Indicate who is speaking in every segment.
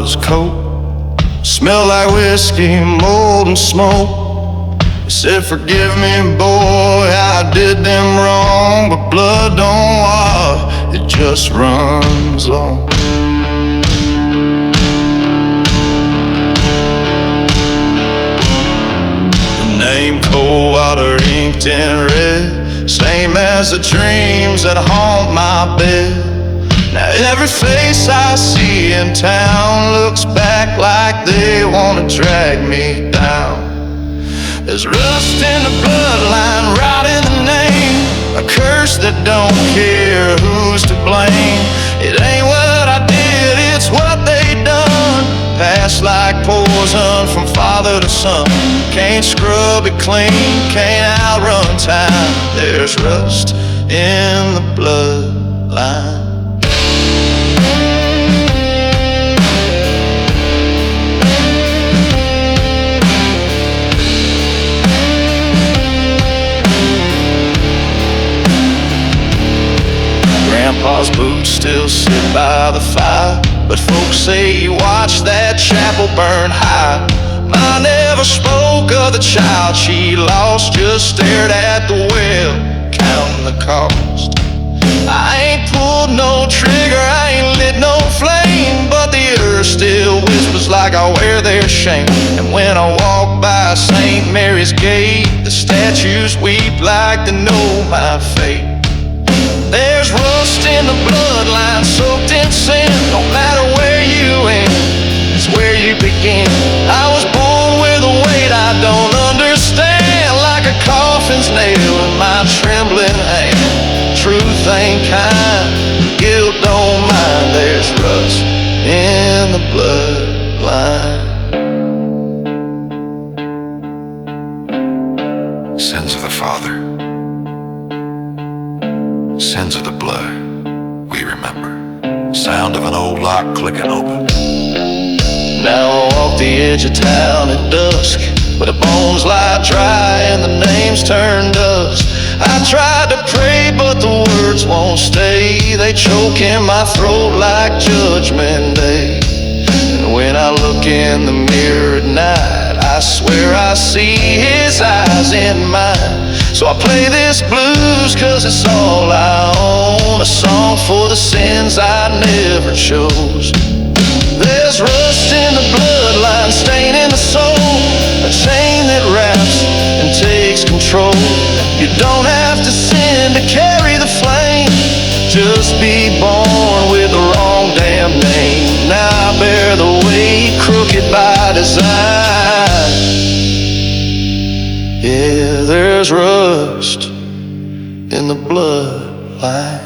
Speaker 1: was a coat. Smelled like whiskey, mold and smoke. He said, forgive me, boy, I did them wrong, but blood don't wash, it just runs long. The name Coldwater inked in red, same as the dreams that haunt my bed. Now every face I see in town looks back like they wanna drag me down. There's rust in the bloodline, right in the name, a curse that don't care who's to blame. It ain't what I did, it's what they done. Passed like poison from father to son. Can't scrub it clean, can't outrun time. There's rust in the bloodline. Grandpa's boots still sit by the fire, but folks say he watched that chapel burn high. Ma never spoke of the child she lost, just stared at the well, counting the cost. I ain't pulled no trigger, I ain't lit no flame, but the earth still whispers like I wear their shame. And when I walk by St. Mary's gate, the statues weep like they know my fate. There's rust in the bloodline, soaked in sin. No matter where you end, it's where you begin. I was born with a weight I don't understand, like a coffin's nail in my trembling hand. Truth ain't kind, guilt don't mind. There's rust in the bloodline. Sins of the father, sins of the blood, we remember. Sound of an old lock clicking open. Now I walk the edge of town at dusk, where the bones lie dry and the names turn dust. I tried to pray, but the words won't stay. They choke in my throat like Judgment Day. And when I look in the mirror at night, I swear I see his eyes in mine. So I play this blues 'cause it's all I own, a song for the sins I never chose. There's rust in the bloodline, stain in the soul, a chain that wraps and takes control. You don't have to sin to carry the flame, just be born with the wrong damn name. Now I bear the weight, crooked by design. Yeah, there's rust in the bloodline.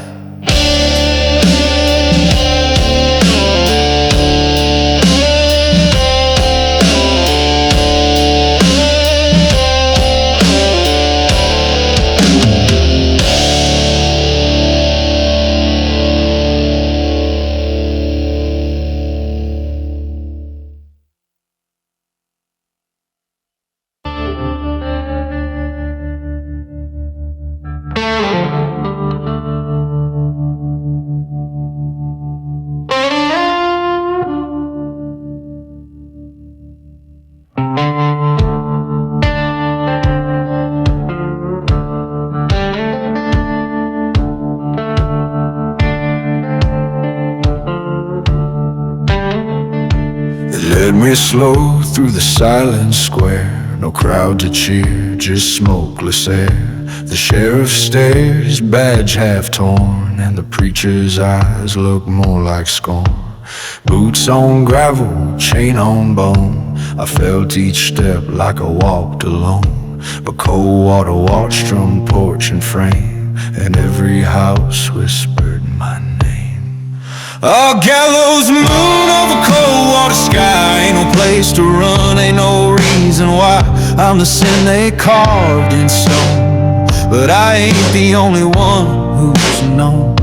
Speaker 1: Led me slow through the silent square, no crowd to cheer, just smokeless air. The sheriff stared, his badge half torn, and the preacher's eyes looked more like scorn. Boots on gravel, chain on bone, I felt each step like I walked alone. But Coldwater watched from porch and frame, and every house whispered my name. A gallows moon over Coldwater sky, ain't no place to run, ain't no reason why. I'm the sin they carved in stone, but I ain't the only one who's known.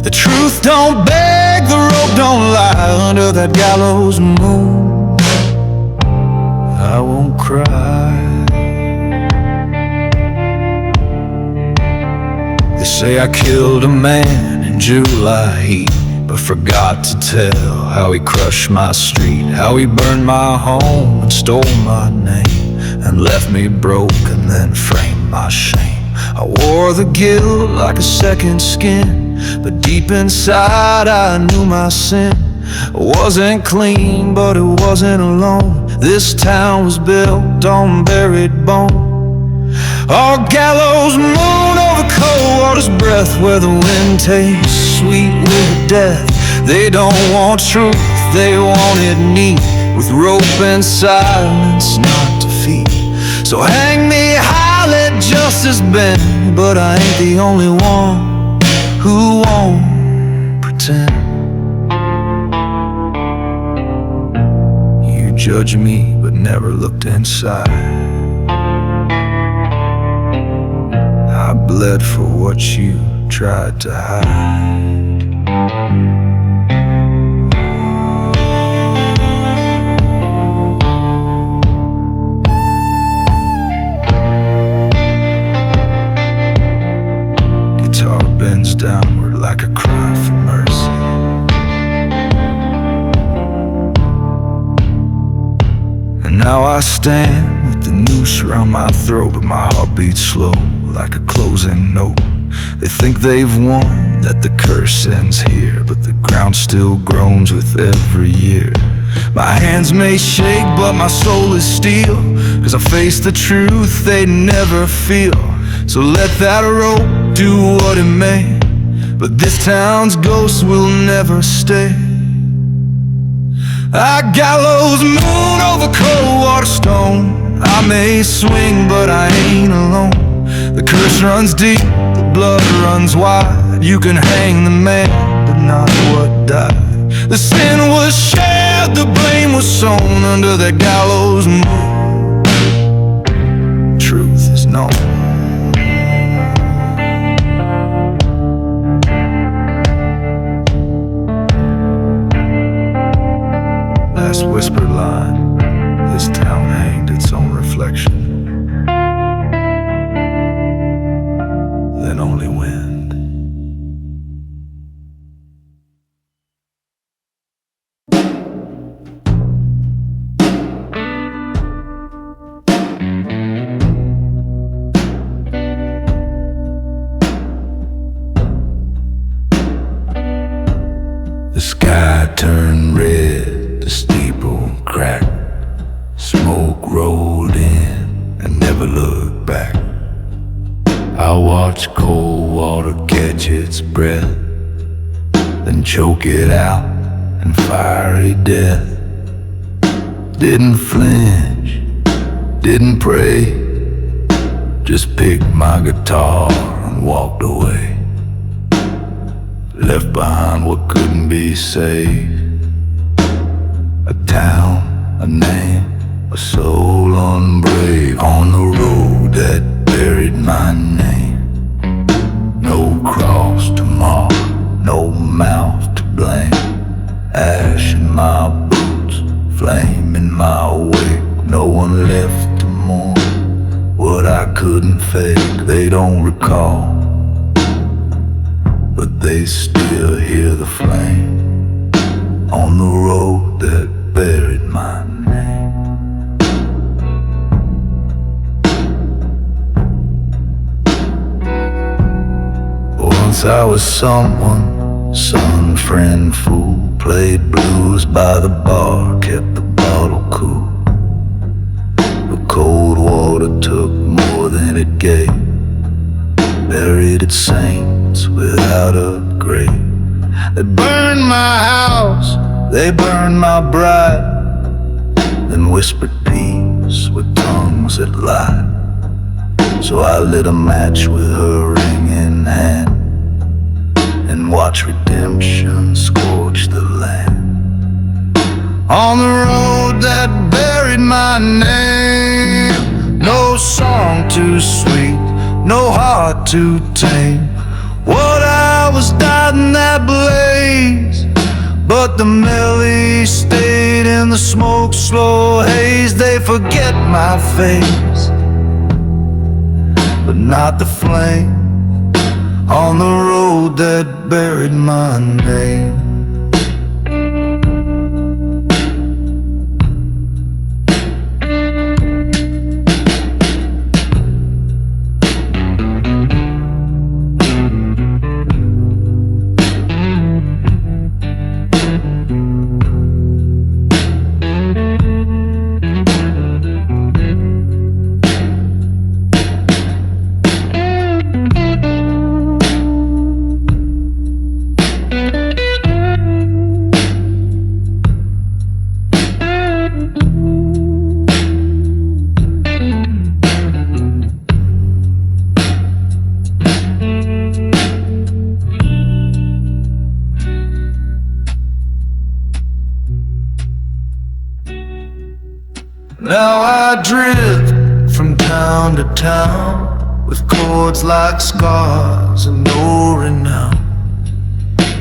Speaker 1: The truth don't beg, the rope don't lie. Under that gallows moon, I won't cry. They say I killed a man in July heat, but forgot to tell how he crushed my street, how he burned my home and stole my name, and left me broke and then framed my shame. I wore the guilt like a second skin, but deep inside I knew my sin. I wasn't clean, but it wasn't alone. This town was built on buried bone. Our gallows moon over cold water's breath, where the wind tastes sweet with death. They don't want truth, they want it neat, with rope and silence, not defeat. So hang me high, let justice bend, but I ain't the only one who won't pretend. You judge me, but never looked inside. I bled for what you tried to hide. Guitar bends downward like a cry for mercy. And now I stand with the noose around my throat, but my heart beats slow like a closing note. They think they've won, that the curse ends here, but the ground still groans with every year. My hands may shake, but my soul is steel, 'cause I face the truth they never feel. So let that rope do what it may, but this town's ghost will never stay. I gallows moon over cold water stone. I may swing, but I ain't alone. The curse runs deep, the blood runs wide. You can hang the man, but not what died. The sin was shared, the blame was sown under the gallows moon. Truth is known. Last whispered line, this town hanged its own reflection. Then only wind. The sky turned red, the steeple cracked, smoke rolled in and never looked back. I watched cold water catch its breath, then choke it out in fiery death. Didn't flinch, didn't pray, just picked my guitar and walked away. Left behind what couldn't be saved. A town, a name, a soul unbrave, on the road that buried my name. No cross to mark, no mouth to blame. Ash in my boots, flame in my wake. No one left to mourn what I couldn't fake. They don't recall, but they still hear the flame on the road that buried my name. Once I was someone, son, friend, fool. Played blues by the bar, kept the bottle cool. But cold water took more than it gave, buried its saints without a grave. They burned my house, they burned my bride, then whispered peace with tongues that lied. So I lit a match with her ring in hand, and watched redemption scorch the land. On the road that buried my name, no song too sweet, no heart to tame. What I was died in that blaze, but the memory stayed in the smoke, slow haze. They forget my face, but not the flame on the road that buried my name. Now I drift from town to town with chords like scars and no renown.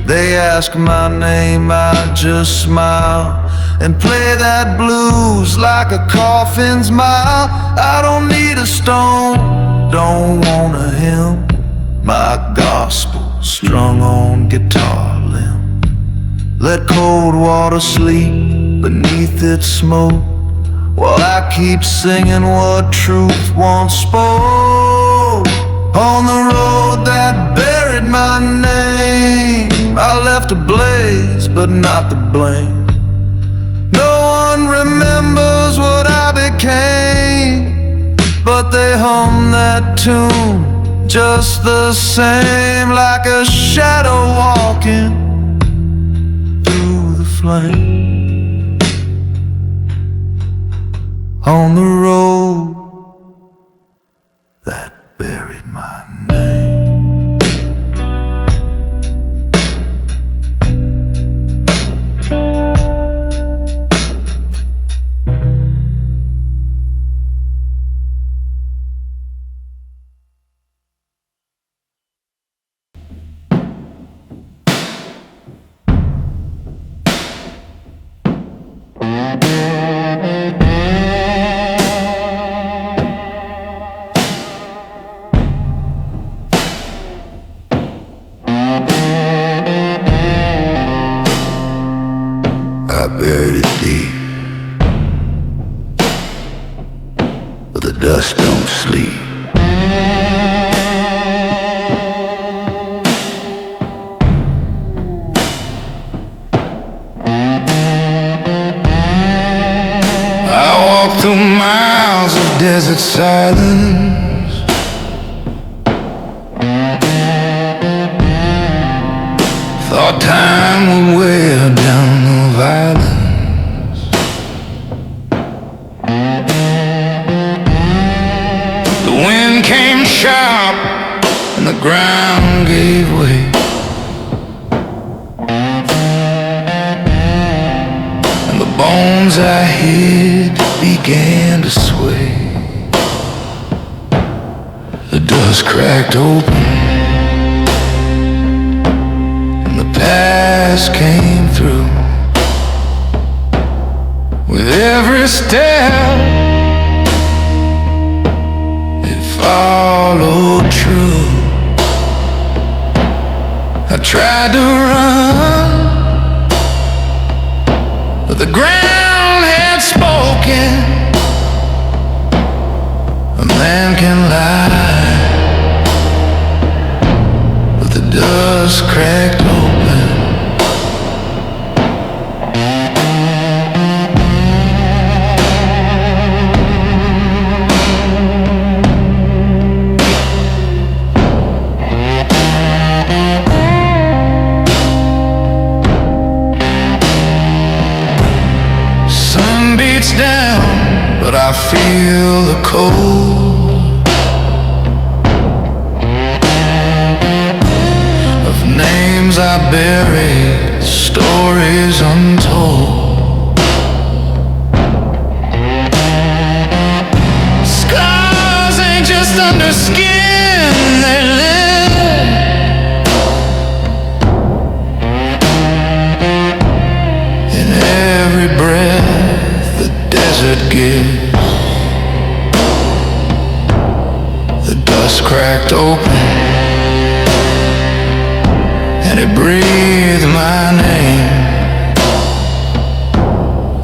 Speaker 1: They ask my name, I just smile and play that blues like a coffin's mile. I don't need a stone, don't want a hymn. My gospel strung on guitar limb. Let cold water sleep beneath its smoke while I keep singing what truth once spoke. On the road that buried my name, I left a blaze but not the blame. No one remembers what I became, but they hum that tune just the same, like a shadow walking through the flame. On the road that buried my name. I buried it deep, but the dust don't sleep. I walked through miles of desert silence, thought time would wear down the violence. The wind came sharp and the ground gave way. And the bones I hid began to sway. The dust cracked open, past came through. With every step it followed true. I tried to run, but the ground had spoken. A man can lie, but the dust cracked open. Sun beats down, but I feel the cold of names I buried, stories untold. Scars ain't just under skin, they live. In every breath the desert gives. The dust cracked open and it breathed my name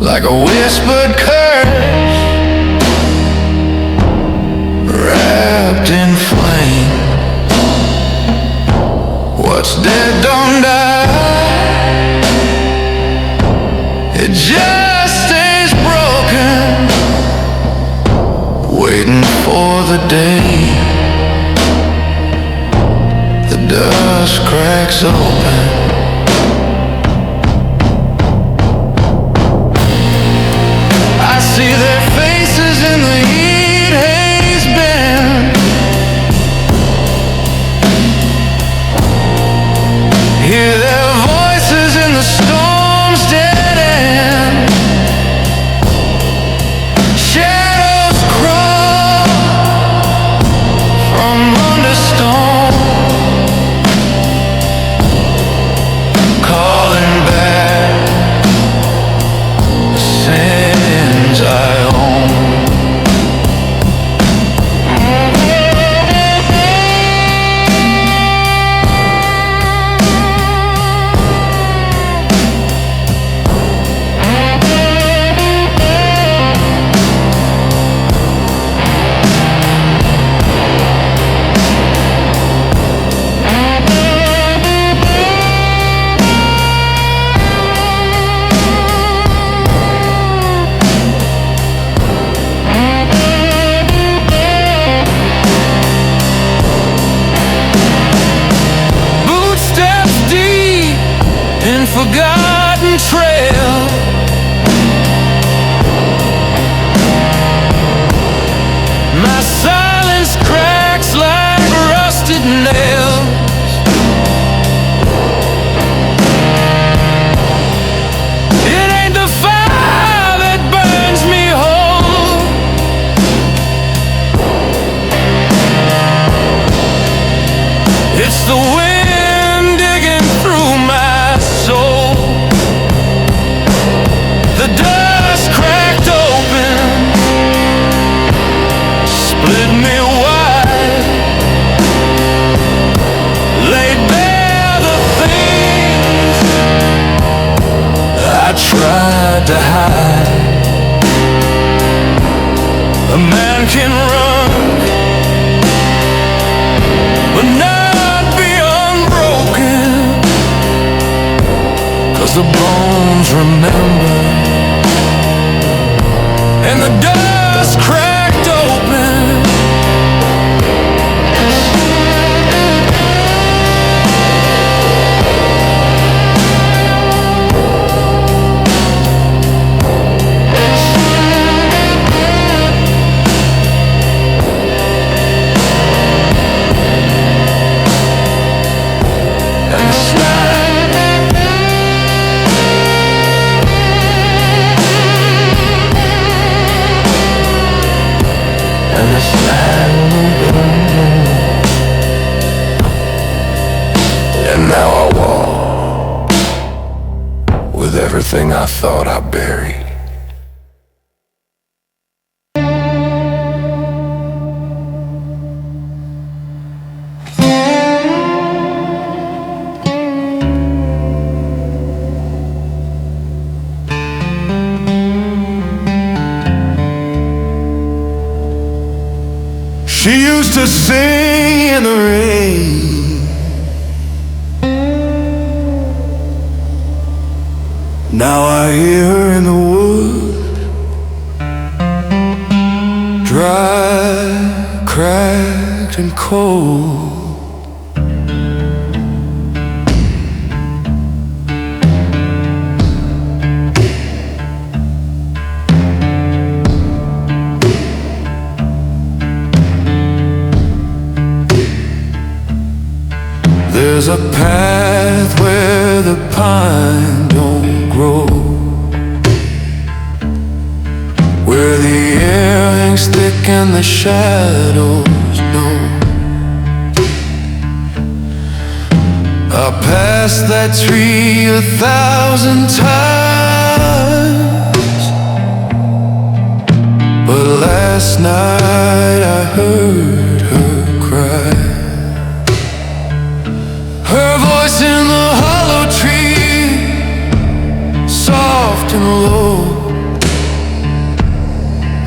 Speaker 1: like a whispered curse wrapped in flame. What's dead don't die, it just stays broken, waiting for the day the dust cracks open. I see their faces in the heat haze bend. Hear their voices in the storm's dead end. things I own.
Speaker 2: Forgotten trail, my silence cracks like rusted nails. It ain't the fire that burns me whole, it's the wind digging through my soul. The dust cracked open, split me wide, laid bare the things I tried to hide. A man can run, but not be unbroken, 'cause the bones remember. And the dust cracked open, and the slide, and the slide. And now I walk with everything I thought I buried.
Speaker 3: She used to sing in the rain, now I hear her in the woods, dry, cracked and cold. There's a path where the pine don't grow, where the air hangs thick and the shadows don't. I passed that tree 1,000 times, but last night I heard her cry. Her voice in the hollow tree, soft and low,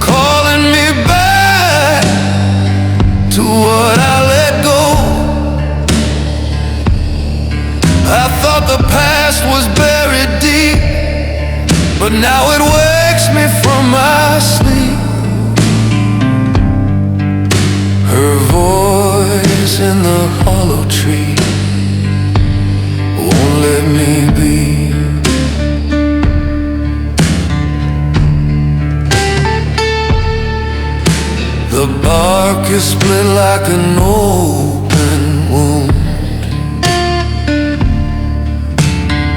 Speaker 3: calling me back to what I let go. I thought the past was buried deep, but now it wakes me from my sleep. Her voice in the hollow tree won't let me be. The bark is split like an open wound.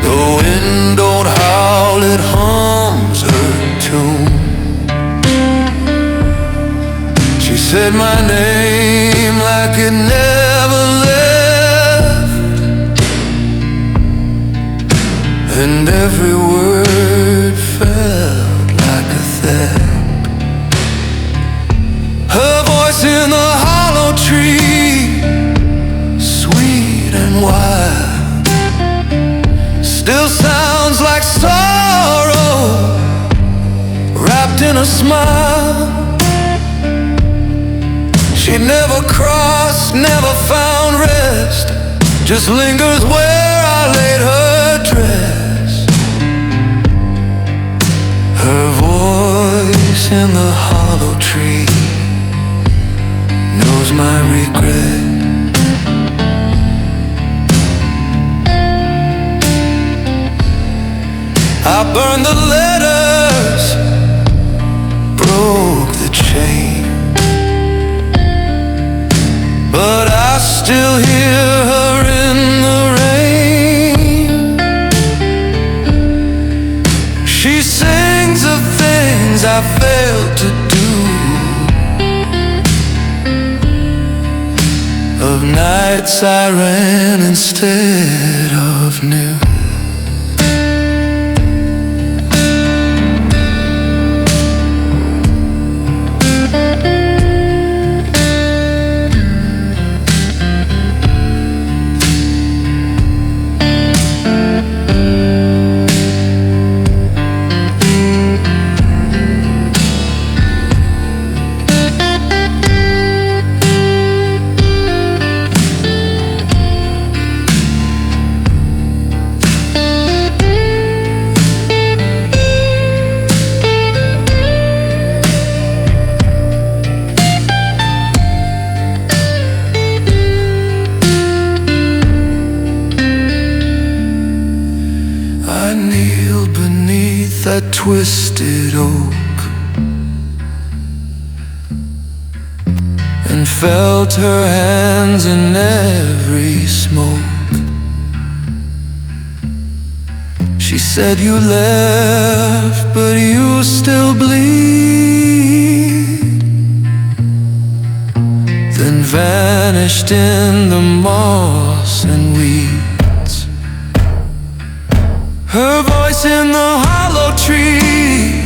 Speaker 3: The wind don't howl, it hums her tune. She said my name like it never left, and every word felt like a theft. smile. She never crossed, never found rest, just lingers where I laid her dress. Her voice in the hollow tree knows my regret. I burned the letters, broke the chain, but I still hear her in the rain. She sings of things I failed to do, of nights I ran instead of knew. I kneeled beneath that twisted oak and felt her hands in every smoke. She said, "You left, but you still bleed," then vanished in the moss and weeds. Her voice in the hollow tree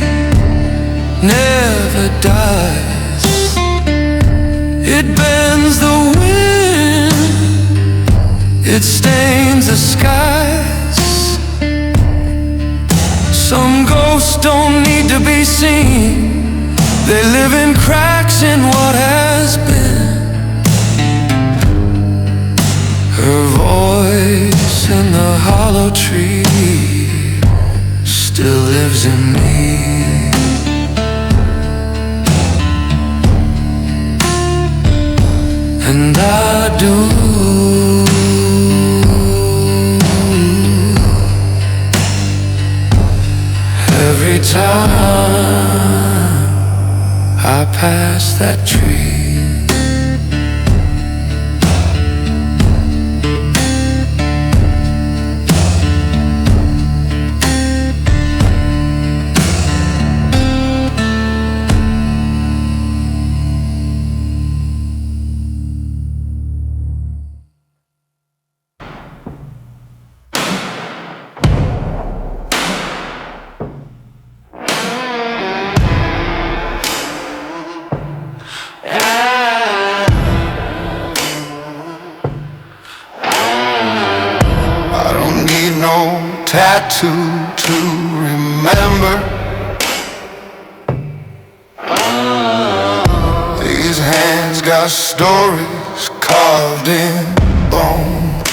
Speaker 3: never dies. It bends the wind, it stains the skies. Some ghosts don't need to be seen, they live in cracks in what has been. Her voice in the hollow tree still lives in me. And I do. Every time I pass that tree. No tattoo to remember. These hands got stories carved in bone.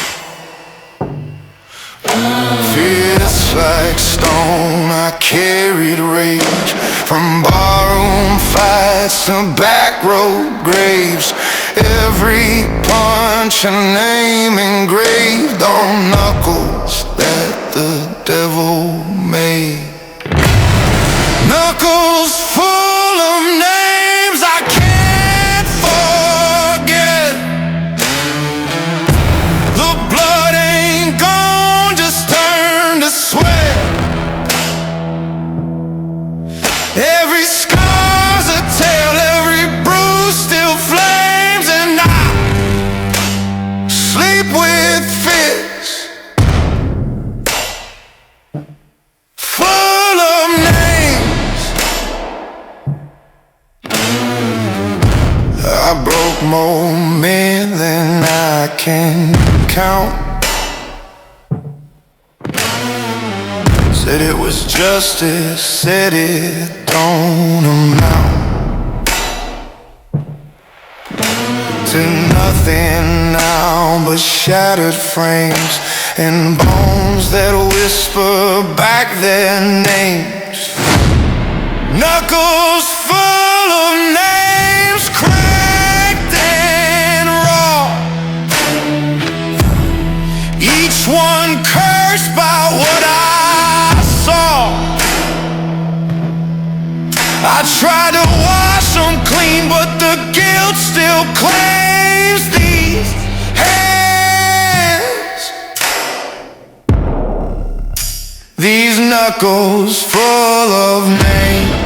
Speaker 3: Fierce like stone, I carried rage from barroom fights to back road graves. Every punch a name engraved on knuckles that the devil made. Knuckles full of names I can't forget. The blood ain't gone, just turned to sweat. Every scar's a tale, every bruise still flames, and I sleep with fears full of names. I broke more men than I can count. Said it was justice, said it don't amount to nothing now but shattered frames and bones that whisper back their names. Knuckles full of names, cracked and raw, each one cursed by what I saw. I tried to wash them clean, but the guilt still claims these hands. These knuckles full of names.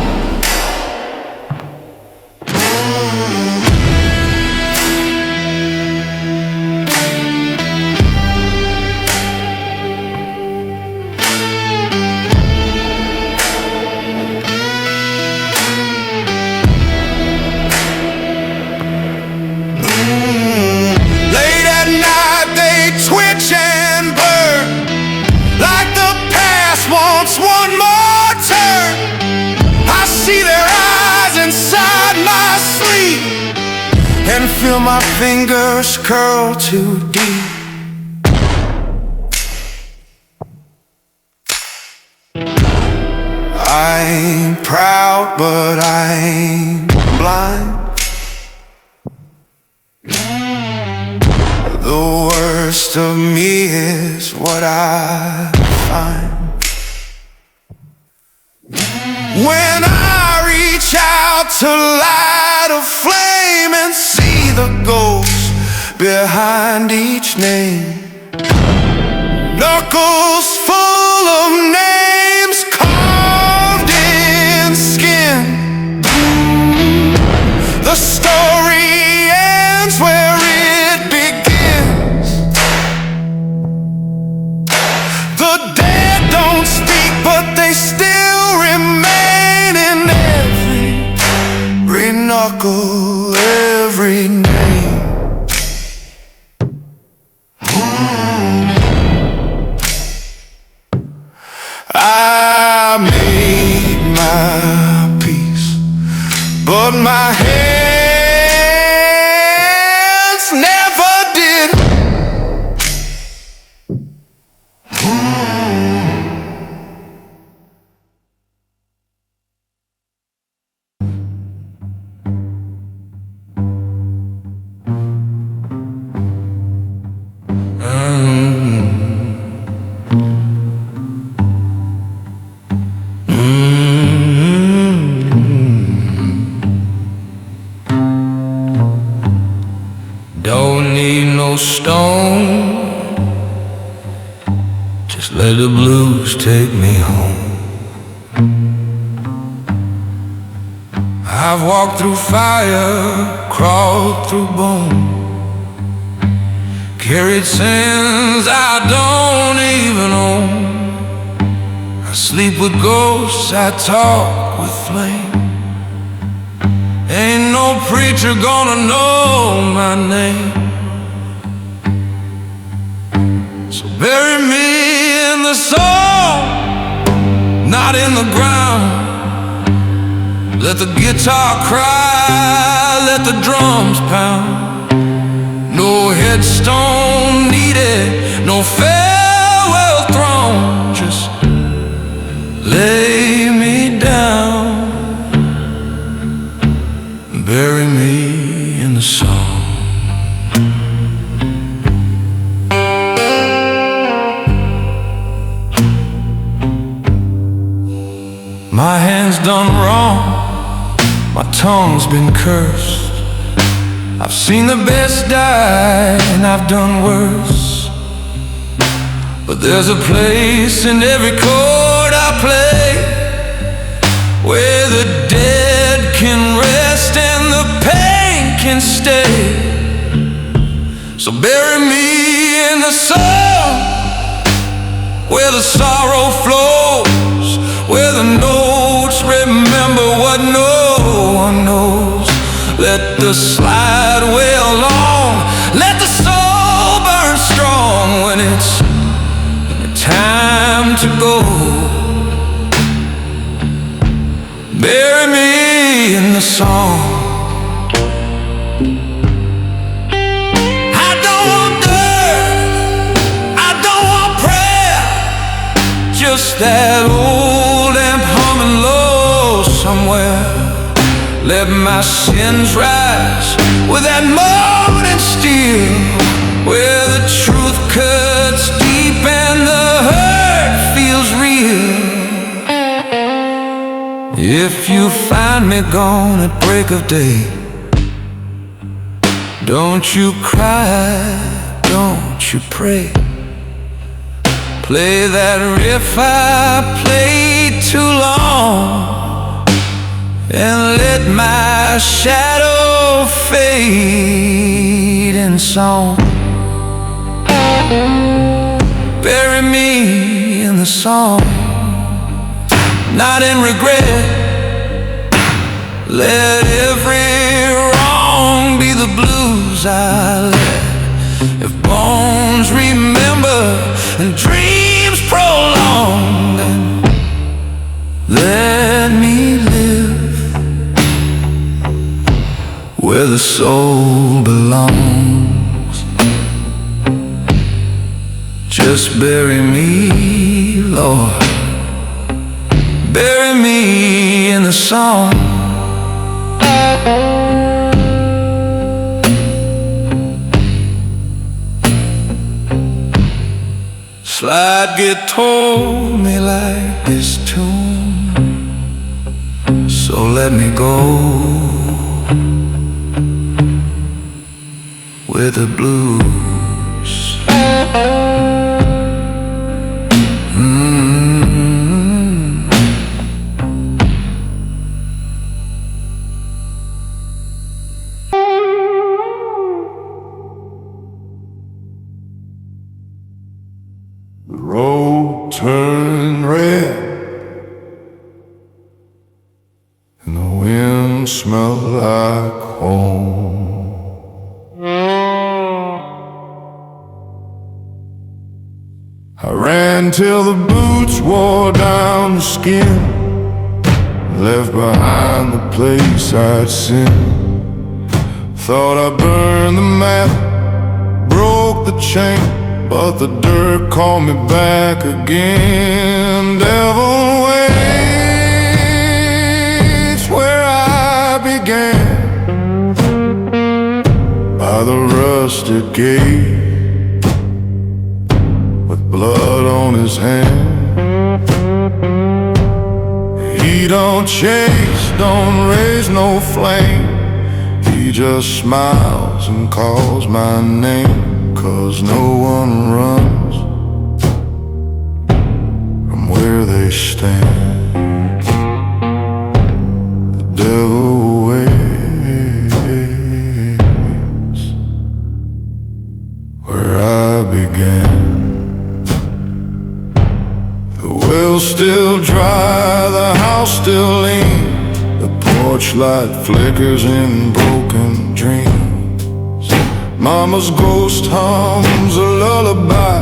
Speaker 3: Late at night they twitch and burn, like the past wants one more turn. I see their eyes inside my sleep and feel my fingers curl too deep. I ain't proud, but I ain't blind. The worst of me is what I find when I reach out to light a flame and see the ghost behind each name. Knuckles full of names carved in skin. The story ends where it begins. The dead don't speak, but they still remain in every knuckle, every name. I made my peace, but my hands never did. Don't need no stone, just let the blues take me home. I've walked through fire, crawled through bone, carried sins I don't even own. I sleep with ghosts, I talk with flame. Ain't no preacher gonna know my name. So bury me in the soul, not in the ground. Let the guitar cry, let the drums pound. No headstone needed, no farewell throne. Just lay me down, bury me in the song. My hand's done wrong, my tongue's been cursed. I've seen the best die and I've done worse. But there's a place in every chord I play where the dead can rest and the pain can stay. So bury me in the sun, where the sorrow flows, where the notes remember what no one knows. Let the slide wail long, let the soul burn strong when it's time to go. the song. I don't want dirt, I don't want prayer, just that old amp humming low somewhere. Let my sins rise with that morning steel, where the truth cuts deep and the hurt feels real. If you find me gone at break of day, don't you cry, don't you pray. Play that riff I played too long, and let my shadow fade in song. Bury me in the song, not in regret. Let every wrong be the blues I let. If bones remember and dreams prolong, then let me live where the soul belongs. Just bury me, Lord, bury me in the song. Slide guitar me like this tune, so let me go with the blues.
Speaker 2: The road turned red, and the wind smelled like home. I ran till the boots wore down the skin, left behind the place I'd sinned. Thought I burned the map, broke the chain, but the dirt called me back again. Devil waits where I began, by the rusted gate, with blood on his hand. He don't chase, don't raise no flame, he just smiles and calls my name. 'Cause no one runs from where they stand. The devil waits where I began. The well's still dry, the house still lean, the porch light flickers in broken dreams. Mama's ghost hums a lullaby,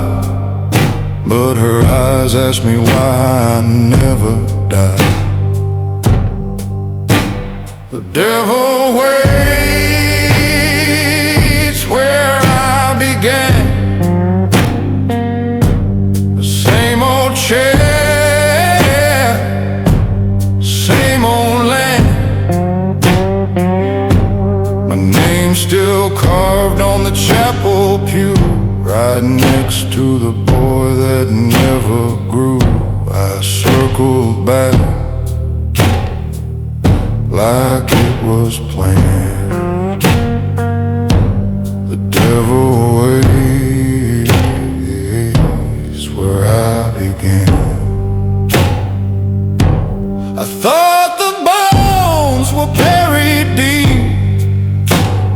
Speaker 2: but her eyes ask me why I never die. The devil waits where I began, the same old chair, same old land. My name's still carved on the chapel pew, right next to the boy that never grew. I circled back like it was planned. The devil waits where I began. I thought the bones were buried deep,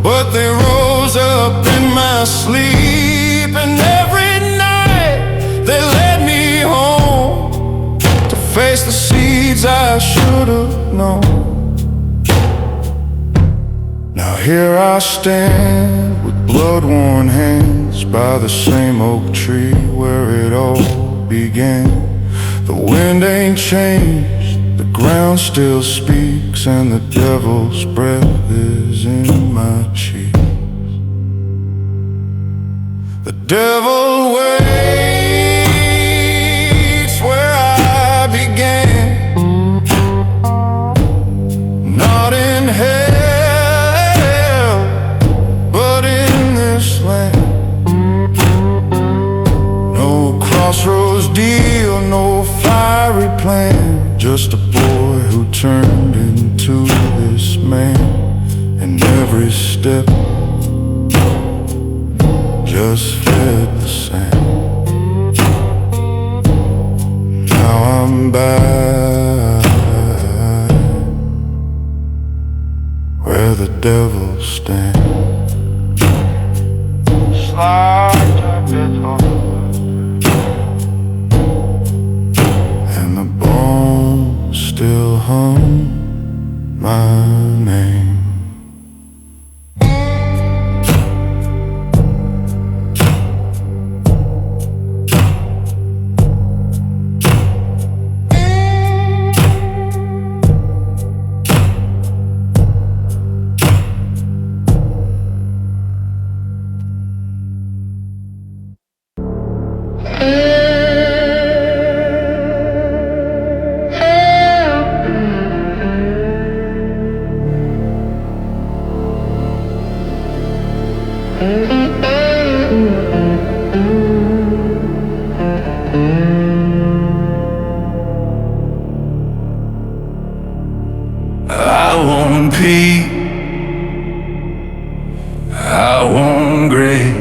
Speaker 2: but they rose up in my sleep, and every night they led me home to face the seeds I should have known. Now here I stand with blood-worn hands by the same oak tree where it all began. The wind ain't changed, The ground still speaks and the devil's breath is in my cheeks. The devil waits where I began, not in hell, but in this land. No crossroads deal, no fiery plan, just a boy who turned into this man. And every step just fed the sand. Now I'm back where the devil stands. Slide a bit over, and the bones still hum my name.
Speaker 3: I want peace, I want grace.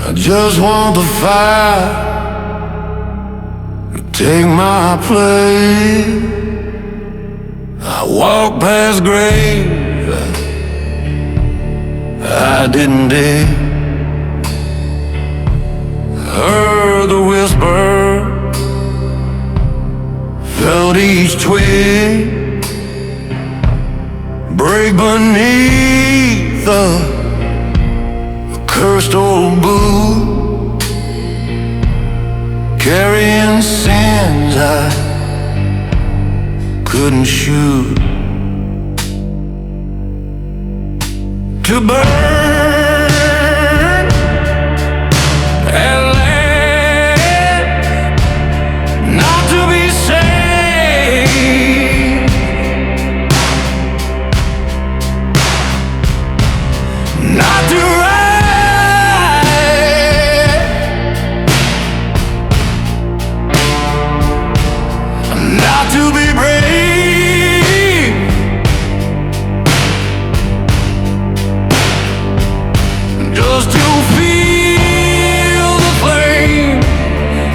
Speaker 3: I just want the fire to take my place. I walk past graves I didn't dare. Heard the whisper, felt each twig break beneath the cursed old boot, carrying sins I couldn't shoot, to burn at last, not to be saved, not to rise, not to be brave, just to feel the flame,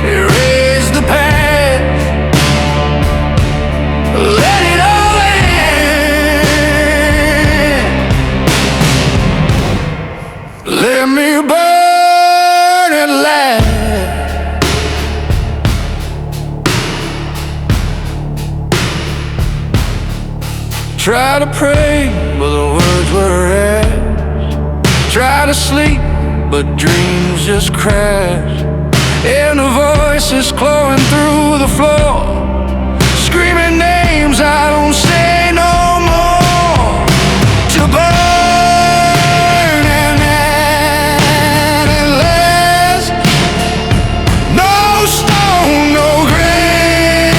Speaker 3: erase the past, let it all end. Let me burn at last. Try to pray, but the words were rash. Try to sleep, but dreams just crash. And the voices clawing through the floor, screaming names I don't say no more. To burn and last, no stone, no grave,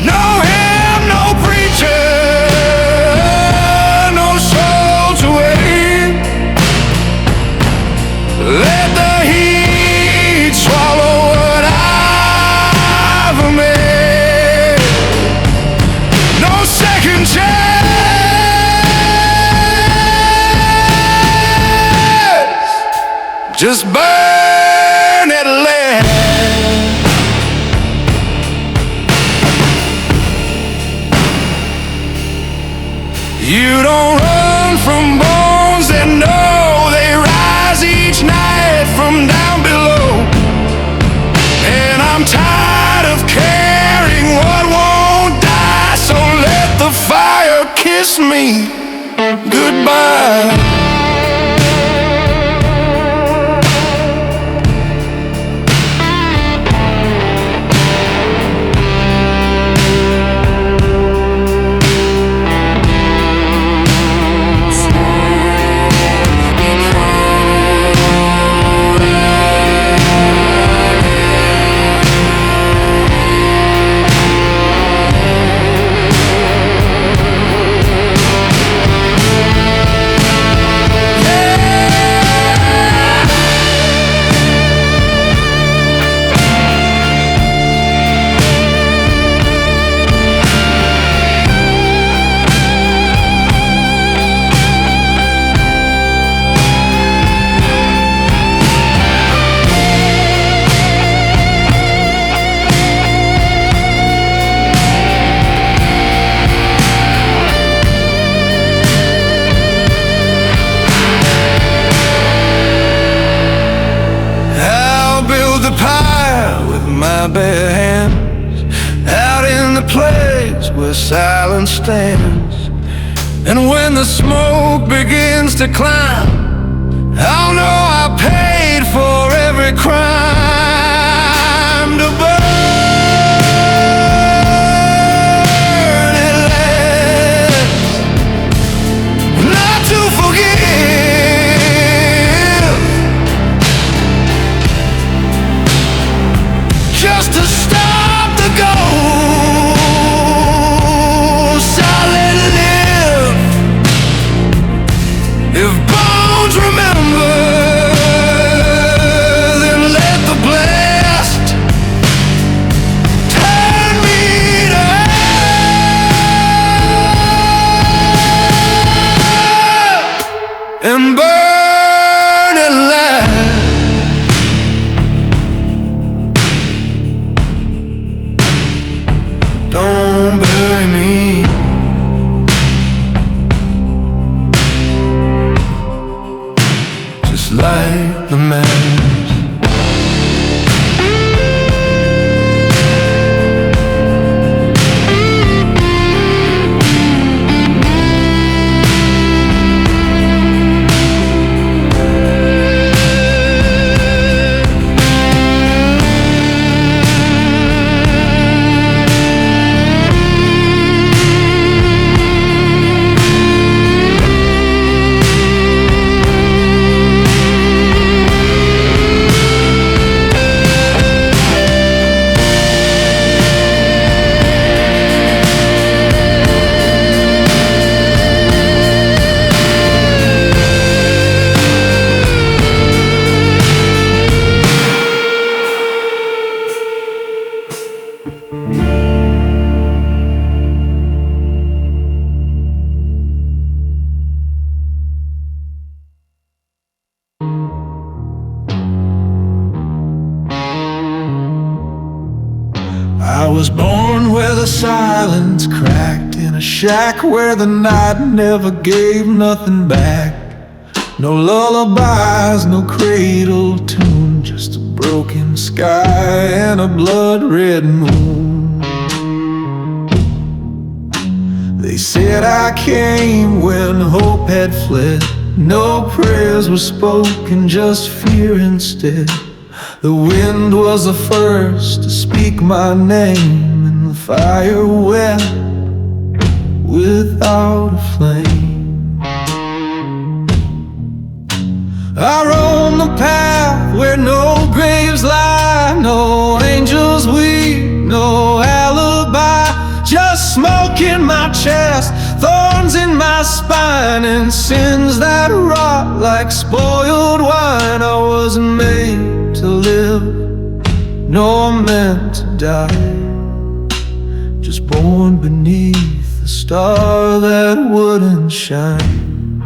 Speaker 3: no hymn, no preacher, no soul to wait. Let the heat swallow what I've made. No second chance, just burn at last. You don't run from bones that know they rise each night from down below. And I'm tired of carrying what won't die, so let the fire kiss me goodbye. their hands out in the place where silence stands. And when the smoke begins to climb, I'll know I paid for every crime. To burn it last, not to forgive, just to stop the ghost. I let it live. If bones remember, then let the blast turn me to hell and burn it last. Don't bury me. Just light the match. I was born where the silence cracked, in a shack where the night never gave nothing back. No lullabies, no cradle tune, just a broken sky and a blood-red moon. They said I came when hope had fled. No prayers were spoken, just fear instead. The wind was the first to speak my name, and the fire wept without a flame. I roam the path where no graves lie, no angels weep, no alibi, just smoke in my chest, thorns in my spine, and sins that rot like spoiled wine. I wasn't made to live, nor meant to die, just born beneath a star that wouldn't shine.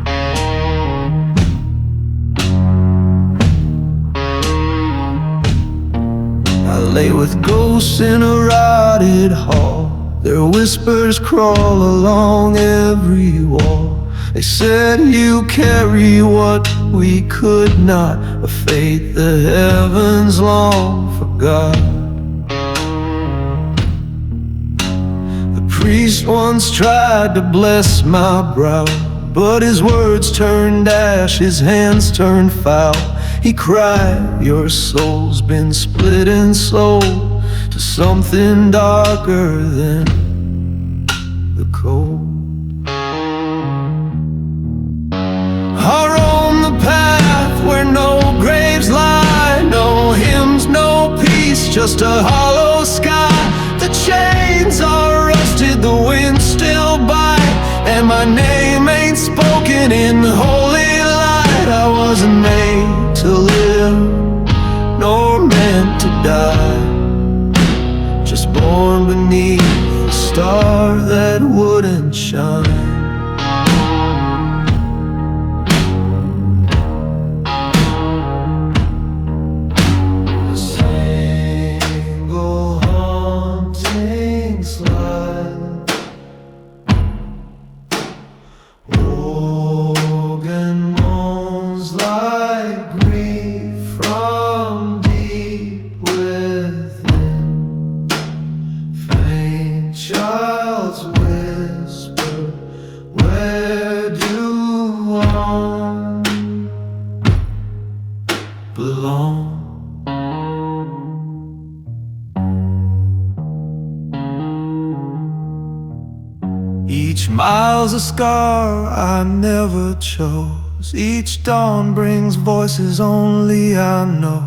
Speaker 3: I lay with ghosts in a rotted hall, their whispers crawl along every wall. They said you carry what we could not, a fate the heavens long forgot. The priest once tried to bless my brow, but his words turned ash, his hands turned foul. He cried, your soul's been split and sold to something darker than the cold. I roam the path where no graves lie, no hymns, no peace, just a hollow sky. The chains are rusted, the wind still bites, and my name ain't spoken in holy light. I wasn't made to live, nor meant to die, just born beneath a star that wouldn't shine. child's whisper, where do I belong? Each mile's a scar I never chose. Each dawn brings voices only I know.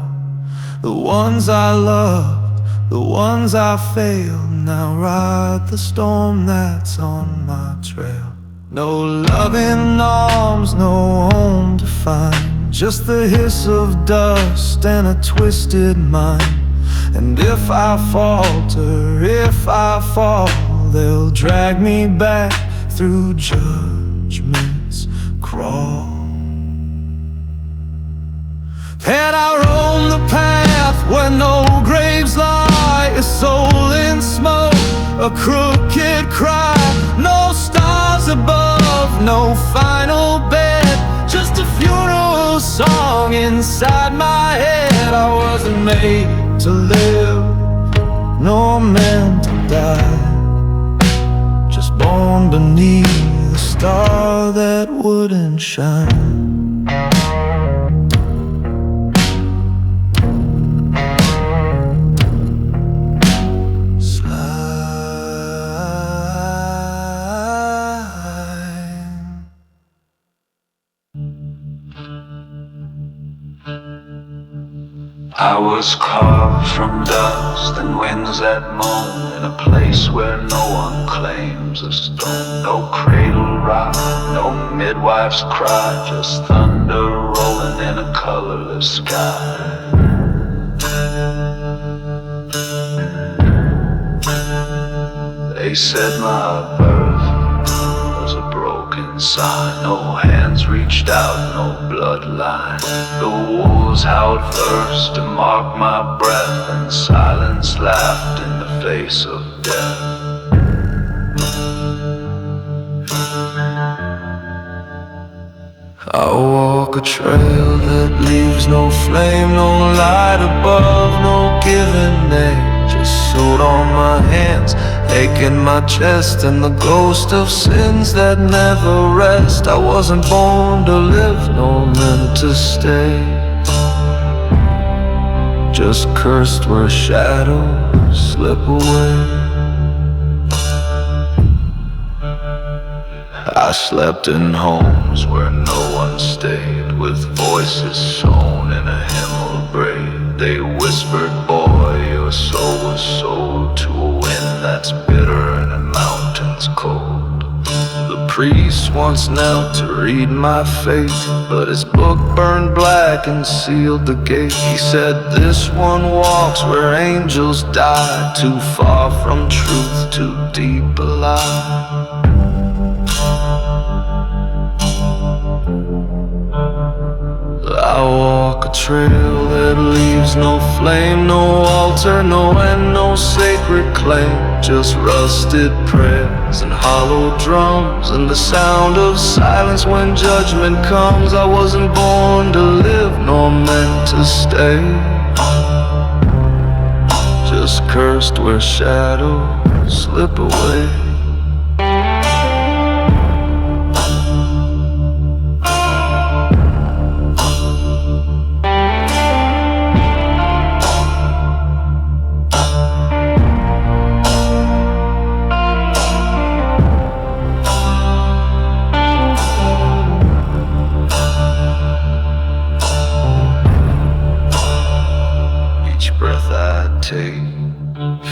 Speaker 3: The ones I loved, the ones I failed, now ride the storm that's on my trail. No loving arms, no home to find, just the hiss of dust and a twisted mind. And if I falter, if I fall, they'll drag me back through judgment's crawl. And I roam the path where no graves lie, a soul in smoke, a crooked cry. No stars above, no final bed, just a funeral song inside my head. I wasn't made to live, nor meant to die, just born beneath a star that wouldn't shine.
Speaker 1: I was carved from dust and winds that moan, in a place where no one claims a stone. No cradle rock, no midwife's cry, just thunder rolling in a colorless sky. They said my birth was a broken sign. No hands reached out, no bloodline. The wolves howled first to mark my breath, and silence laughed in the face of death.
Speaker 3: I walk a trail that leaves no flame, no light above, no given name, just sewed on my hands, ache in my chest, and the ghost of sins that never rest. I wasn't born to live, nor meant to stay, just cursed where shadows slip away. I slept in homes where no one stayed, with voices sewn in a hymn of braid. They whispered, boy, your soul was sold to a wind that's bitter and a mountain's cold. The priest once knelt to read my fate, but his book burned black and sealed the gate. He said, this one walks where angels die, too far from truth, too deep a lie. I walk a trail that leaves no flame, no altar, no end, no sacred claim, just rusted prayers and hollow drums, and the sound of silence when judgment comes. I wasn't born to live, nor meant to stay, just cursed where shadows slip away.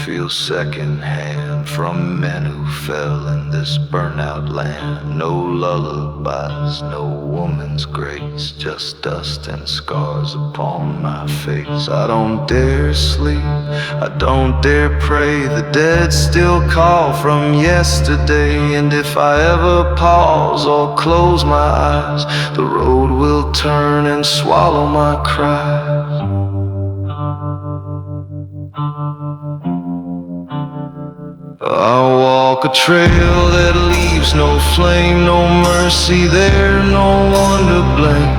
Speaker 3: Feel secondhand from men who fell in this burnout land. No lullabies, no woman's grace, just dust and scars upon my face. I don't dare sleep, I don't dare pray. The dead still call from yesterday, and if I ever pause or close my eyes, the road will turn and swallow my cries. I walk a trail that leaves no flame, no mercy there, no one to blame.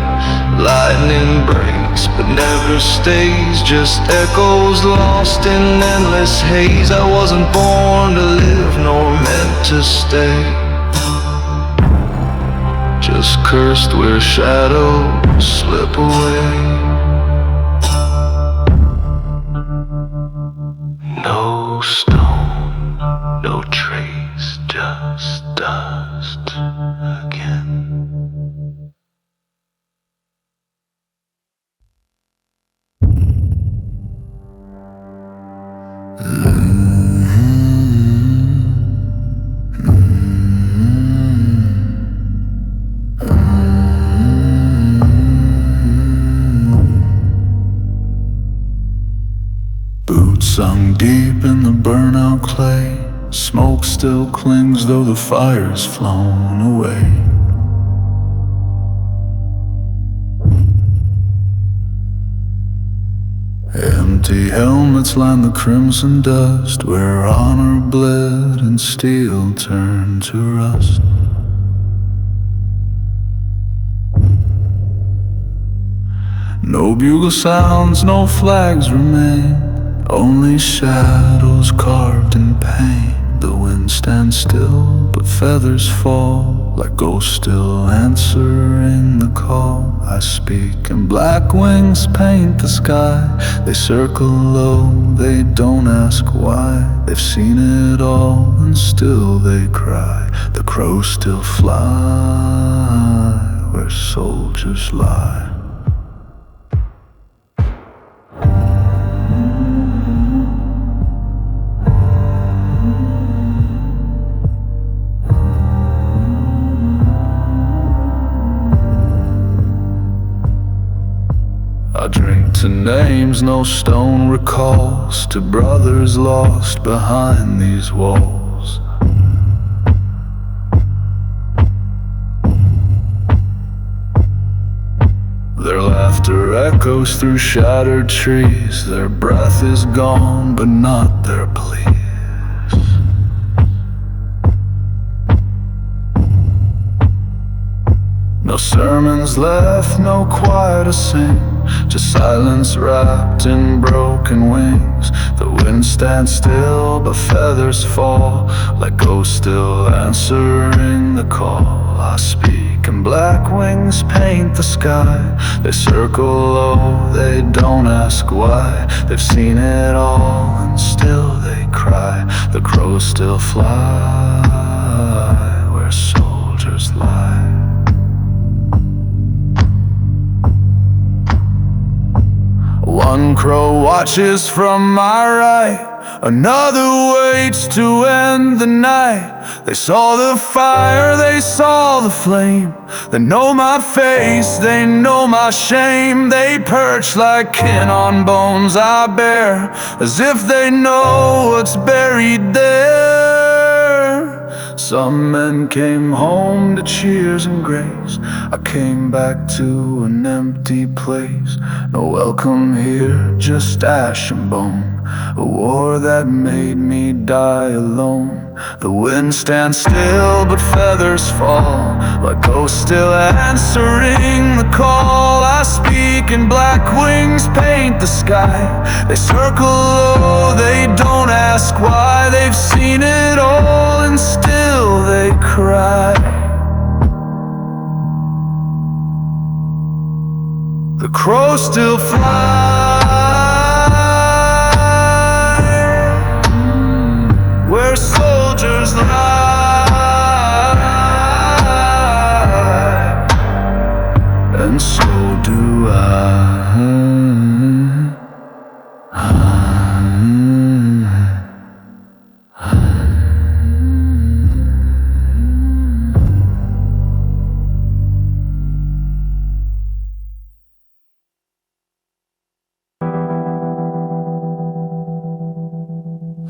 Speaker 3: Lightning breaks, but never stays, just echoes lost in endless haze. I wasn't born to live nor meant to stay, just cursed where shadows slip away. No stone, no trace, just dust again. Boots sunk deep in the burnout clay, smoke still clings though the fire's flown away. Empty helmets line the crimson dust, where honor bled and steel turned to rust. No bugle sounds, no flags remain, only shadows carved in pain. The wind stands still, but feathers fall, like ghosts still answering the call. I speak, and black wings paint the sky. They circle low, they don't ask why. They've seen it all, and still they cry. The crows still fly where soldiers lie. I drink to names no stone recalls, to brothers lost behind these walls. Their laughter echoes through shattered trees. Their breath is gone, but not their pleas. No sermons left, no choir to sing, just silence wrapped in broken wings. The wind stands still, but feathers fall, like ghosts still answering the call. I speak, and black wings paint the sky. They circle low, they don't ask why. They've seen it all, and still they cry. The crows still fly where soldiers lie. One crow watches from my right, another waits to end the night. They saw the fire, they saw the flame. They know my face, they know my shame. They perch like kin on bones I bear, as if they know what's buried there. Some men came home to cheers and grace. I came back to an empty place. No welcome here, just ash and bone. A war that made me die alone. The wind stands still, but feathers fall, like ghosts still answering the call. I speak, and black wings paint the sky. They circle low, they don't ask why. They've seen it all, and still they cry. The crows still fly where soldiers lie, and so do I.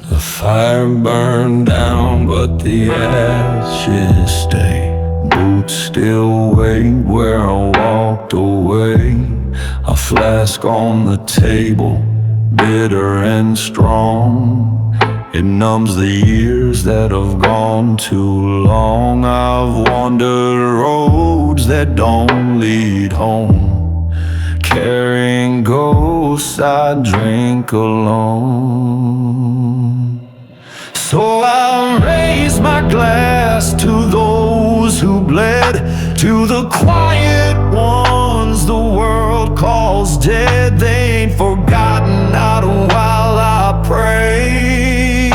Speaker 3: The fire burned down, but the ashes stay. Boots still wait where I walked away. A flask on the table, bitter and strong. It numbs the years that have gone too long. I've wandered roads that don't lead home. carrying ghosts I drink alone. So I raise my glass to those who bled, to the quiet ones the world calls dead. They ain't forgotten, not while I pray.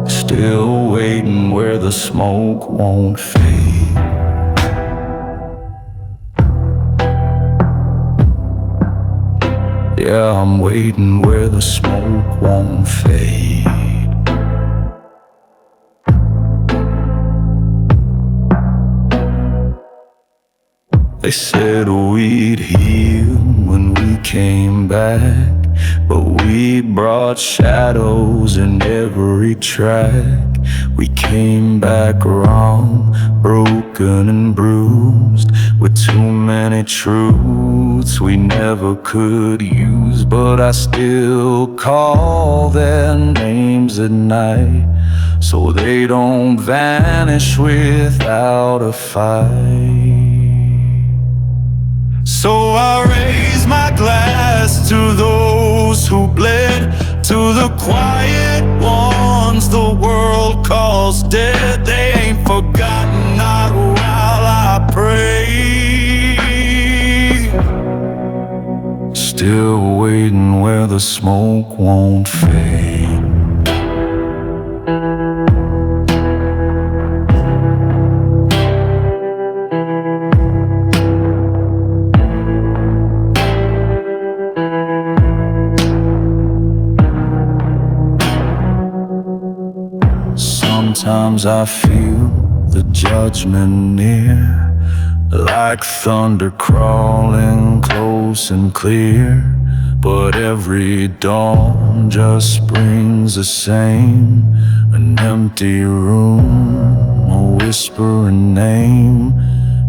Speaker 3: Still waiting where the smoke won't fade. Yeah, I'm waiting where the smoke won't fade. They said we'd heal when we came back, but we brought shadows in every track. We came back wrong, broken and bruised, with too many truths we never could use. But I still call their names at night, so they don't vanish without a fight. So I raise my glass to those who bled, to the quiet ones the world calls dead. They ain't forgotten, not while I pray. Still waiting where the smoke won't fade. Sometimes I feel the judgment near, like thunder crawling close and clear. But every dawn just brings the same, an empty room, a whispering name.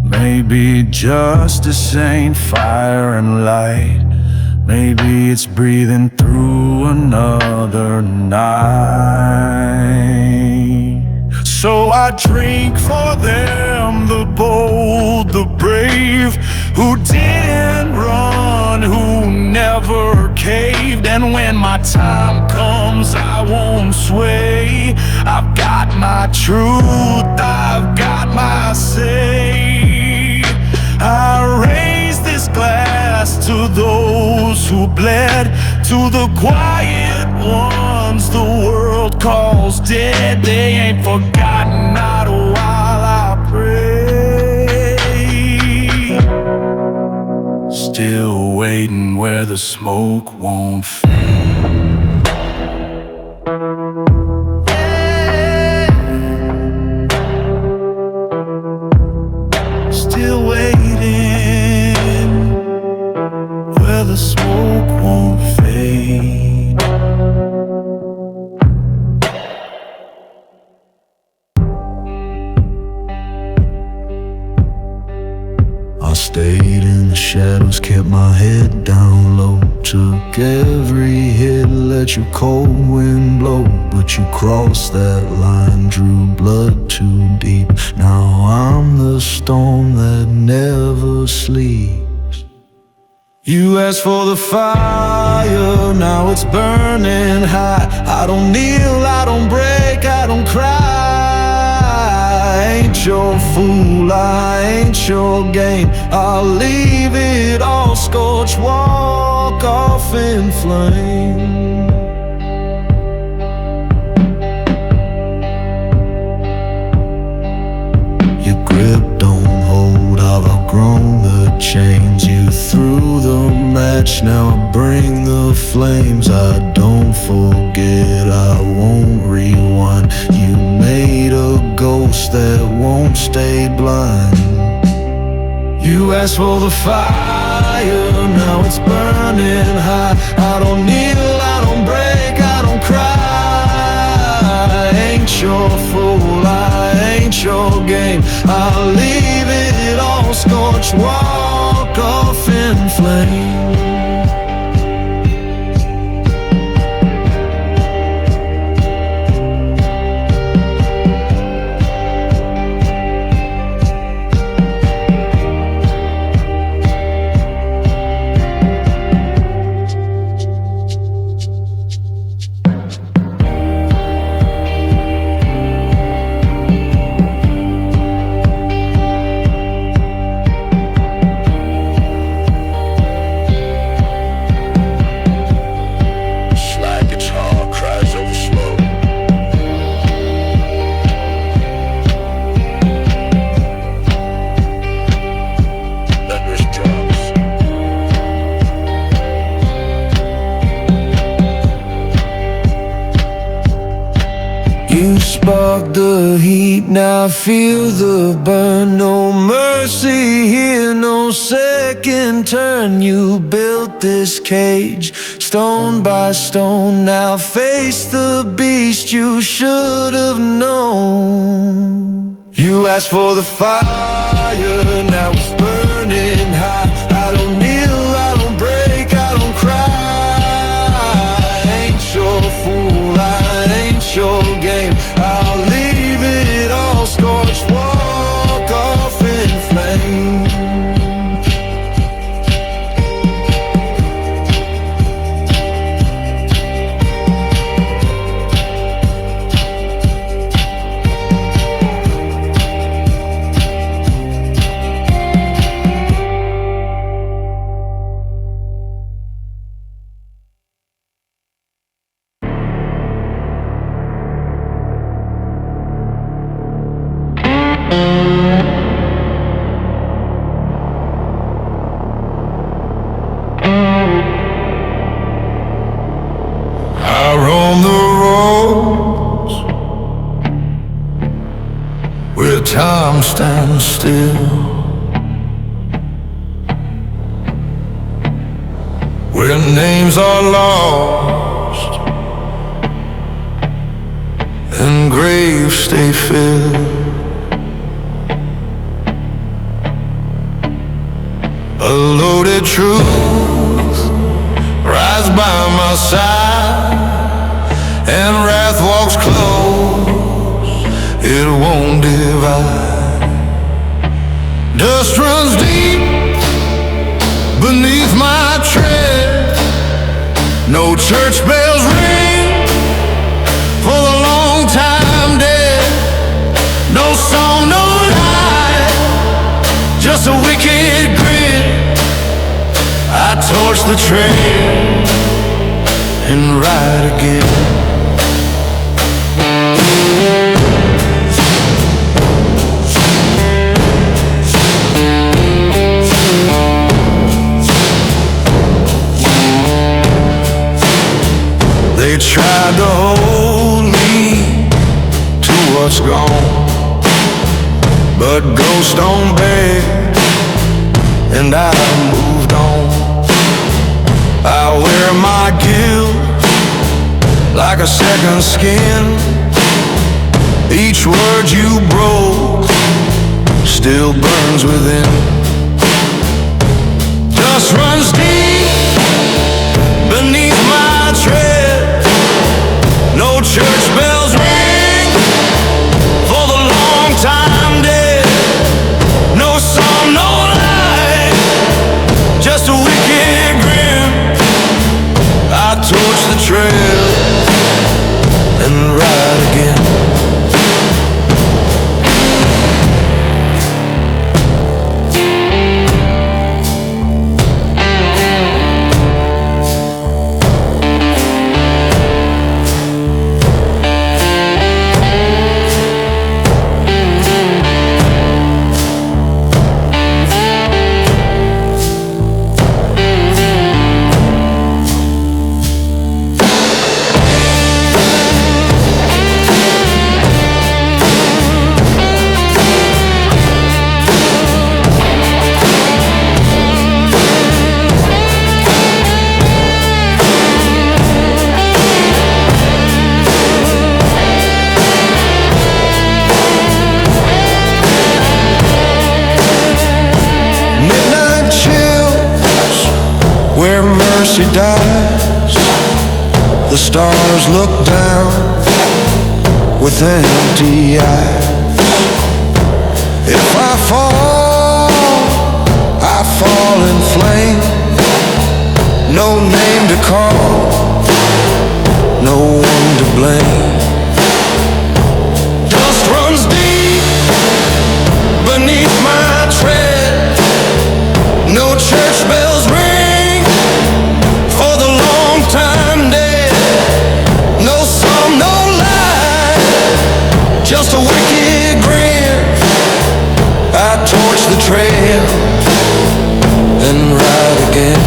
Speaker 3: Maybe justice ain't fire and light, maybe it's breathing through another night. So I drink for them, the bold, the brave, who didn't run, who never caved. And when my time comes, I won't sway. I've got my truth, I've got my say. I raise this glass to those who bled, to the quiet ones the world calls dead. They ain't forgotten, not while I pray. Still waiting where the smoke won't fade. Still waiting where the smoke won't fade. I stayed in the shadows, kept my head down low, took every hit, let your cold wind blow. But you crossed that line, drew blood too deep. Now I'm the storm that never sleeps. You asked for the fire, now it's burning high. I don't kneel, I don't break, I don't cry. I ain't your fool, I ain't your game. I'll leave it all scorched, walk off in flame. Your grip don't hold, I've outgrown the chains. You threw the match, now I bring the flames. I don't forget, I won't rewind. You made a ghost that won't stay blind. You asked for the fire, now it's burning high. I don't kneel, I don't break, I don't cry. I ain't your fool, I ain't your game. I'll leave it all scorched, walk off in flames. You sparked the heat, now feel the burn. No mercy here, no second turn. You built this cage, stone by stone. Now face the beast you should have known. You asked for the fire, now it's burning high. I don't kneel, I don't break, I don't cry. I ain't your fool, I ain't your game. I'll leave it all scorched, walk off in flames. I roam the roads where time stands still, where names are lost and graves stay filled. A loaded truth rides by my side, and wrath walks close, it won't divide. Dust runs deep beneath my tread. No church bells ring for the long time dead. No song, no light, just a wicked grin. I torch the trail and ride again. They tried to hold me to what's gone, but ghosts don't beg, and I moved on. I wear my guilt like a second skin. Each word you broke still burns within. Dust runs deep beneath my tread. No church bells ring for the long time dead. No song, no light, just a wicked grin. I torch the trail and ride again. Where mercy dies, the stars look down with empty eyes. If I fall, I fall in flame. No name to call, no one to blame. Dust runs deep beneath my tread. No church bells ring for the long time dead. No song, no light, just a wicked grin. I torch the trail and ride again.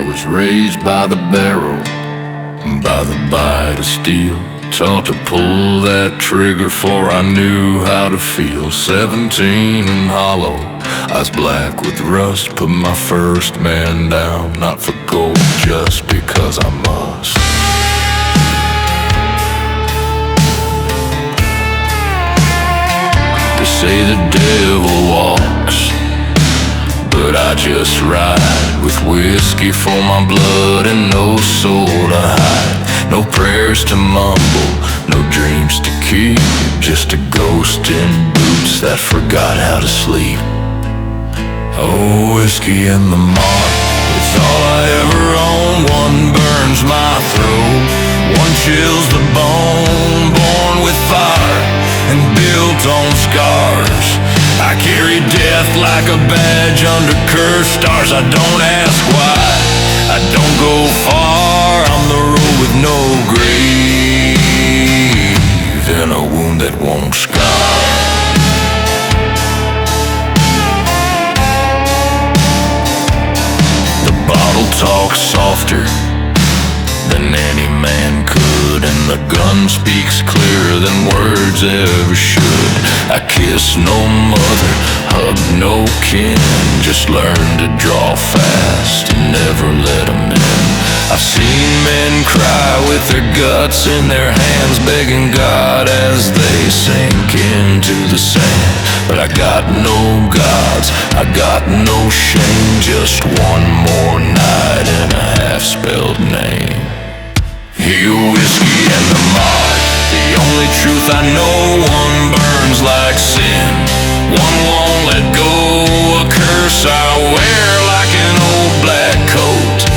Speaker 2: was raised by the barrel, by the bite of steel. Taught to pull that trigger before I knew how to feel. 17 and hollow, eyes black with rust. Put my first man down, not for gold, just because I must. They say the devil walks, but I just ride with whiskey for my blood and no soul to hide. No prayers to mumble, no dreams to keep, just a ghost in boots that forgot how to sleep. Oh, whiskey in the mark, it's all I ever own. One burns my throat, one chills the bone. Born with fire and built on scars, I carry death like a badge under cursed stars. I don't ask why, I don't go far. I'm the road with no grave and a wound that won't scar. The bottle talks softer than any man could, and the gun speaks clearer than words ever should. I kiss no mother, hug no kin, just learn to draw fast and never let them in. I've seen men cry with their guts in their hands, begging God as they sink into the sand. But I got no gods, I got no shame, just one more night and a half-spelled name. Here, whiskey and the mark, the only truth I know. One burns like sin, one won't let go. A curse I wear like an old black coat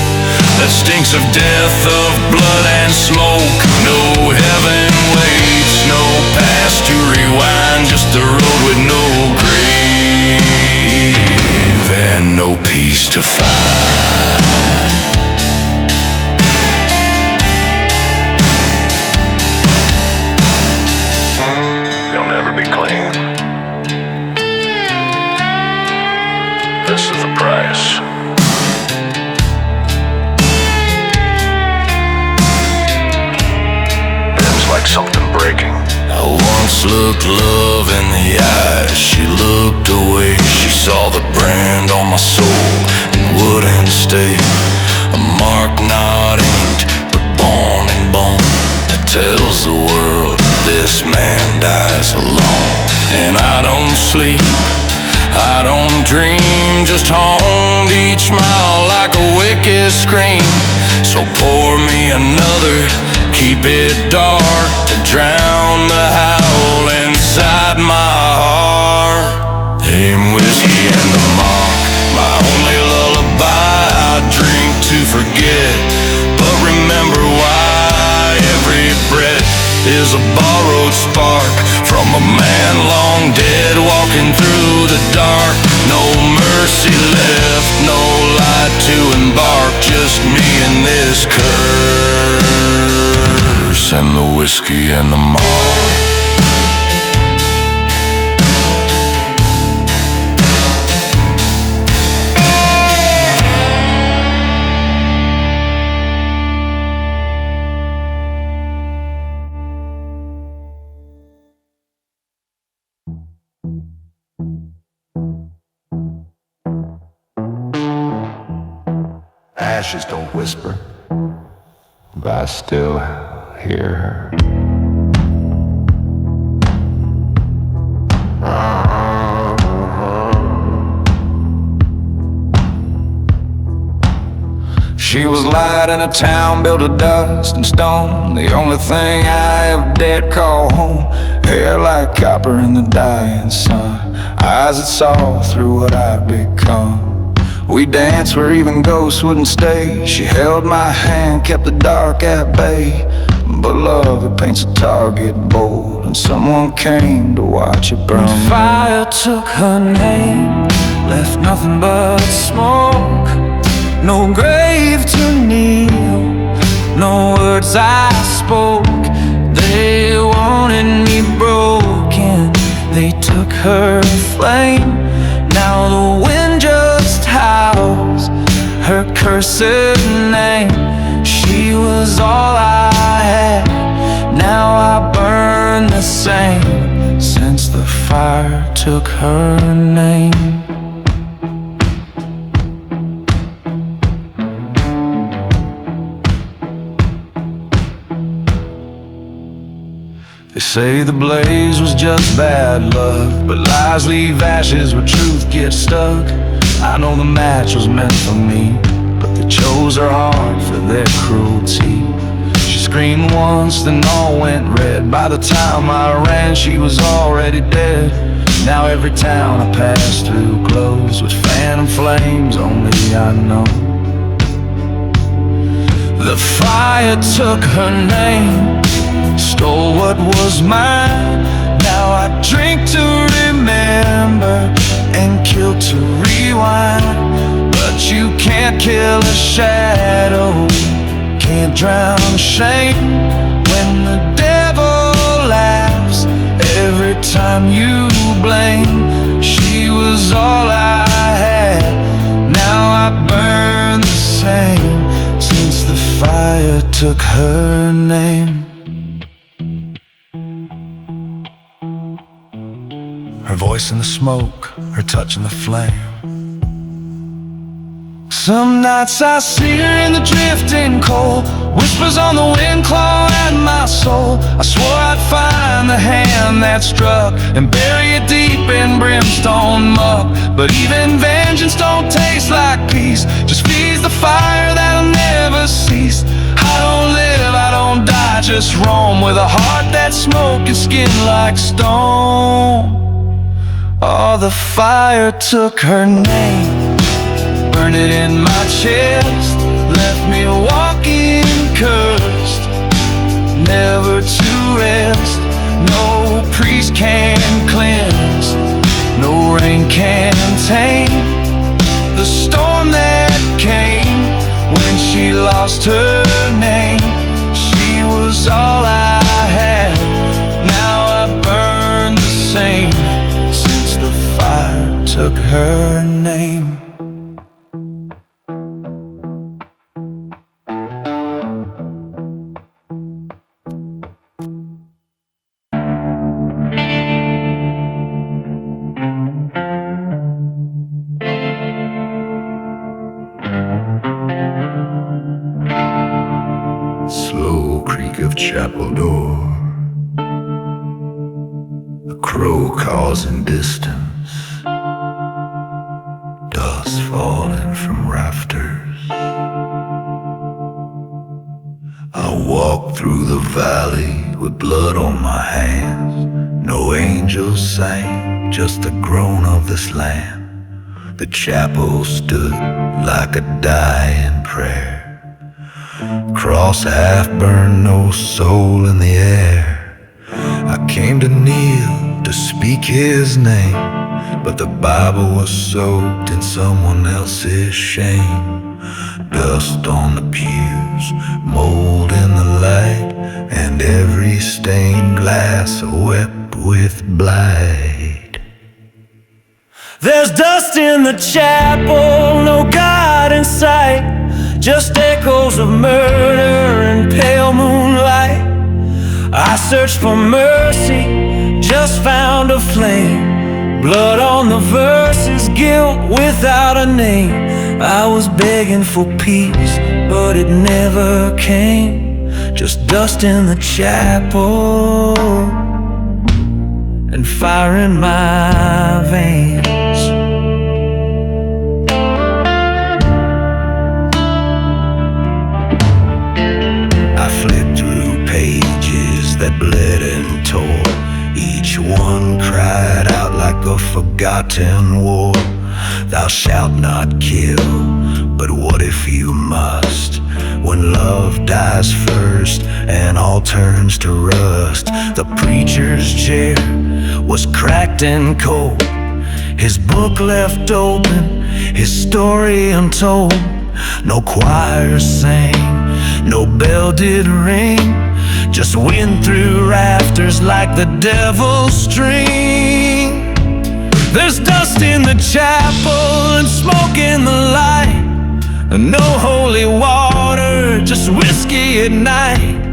Speaker 2: that stinks of death, of blood and smoke. No heaven waits, no past to rewind, just a road with no grave and no peace to find. You'll never be clean. This is the price. Like something breaking. I once looked love in the eyes, she looked away. She saw the brand on my soul and wouldn't stay. A mark not inked, but born in bone, that tells the world this man dies alone. And I don't sleep, I don't dream, just haunt each mile like a wicked scream. So pour me another, keep it dark to drown the howl inside my heart. Aim whiskey and the mark, my only lullaby. I drink to forget, but remember why. Every breath is a borrowed spark from a man long dead, walking through the dark. No mercy left, no light to embark, just me and this curse and the whiskey and the mark. Ashes don't whisper, but I still hear her. She was light in a town built of dust and stone, the only thing I ever dared call home. Hair like copper in the dying sun, eyes that saw through what I'd become. We danced where even ghosts wouldn't stay. She held my hand, kept the dark at bay. But love, it paints a target bold, and someone came to watch it burn.
Speaker 3: When fire took her name, left nothing but smoke. No grave to kneel, no words I spoke. They wanted me broken, they took her flame. Now the wind just howls, her curse cursed name. She was all I had, now I burn the same, since the fire took her name. They say the blaze was just bad luck, but lies leave ashes where truth gets stuck. I know the match was meant for me, but they chose her heart for their cruelty. She screamed once, then all went red. By the time I ran, she was already dead. Now every town I pass through glows with phantom flames only I know. The fire took her name, stole what was mine. Now I drink to remember and kill to rewind. But you can't kill a shadow, can't drown shame. When the devil laughs every time you blame. She was all I had, now I burn the same, since the fire took her name. Her voice in the smoke, her touch in the flame. Some nights I see her in the drifting cold, whispers on the wind claw at my soul. I swore I'd find the hand that struck and bury it deep in brimstone muck. But even vengeance don't taste like peace, just feeds the fire that'll never cease. I don't live, I don't die, just roam with a heart that's smoke and skin like stone. Oh, the fire took her name, burned it in my chest, left me walking cursed, never to rest. No priest can cleanse, no rain can tame the storm that came when she lost her name. She was all I had, now I burn the same, since the fire took her name.
Speaker 2: Slow creak of chapel door, a crow causing distance, dust falling from rafters. I walk through the valley with blood on my hands. No angels sang, just the groan of this land. The chapel stood like a dying prayer, cross half burned, no soul in the air. I came to kneel, to speak his name, but the Bible was soaked in someone else's shame. Dust on the pews, mold in the light, and every stained glass wept with blight.
Speaker 3: There's dust in the chapel, no God in sight, just echoes of murder and pale moonlight. I searched for mercy, just found a flame, blood on the verses, guilt without a name. I was begging for peace, but it never came, just dust in the chapel and fire in my veins.
Speaker 2: I flipped through pages that bled and tore, each one cried out like a forgotten war. Thou shalt not kill, but what if you must? When love dies first and all turns to rust. The preacher's chair was cracked and cold, his book left open, his story untold. No choir sang, no bell did ring, just wind through rafters like the devil's string. There's dust in the chapel and smoke in the light,
Speaker 3: no holy water, just whiskey at night.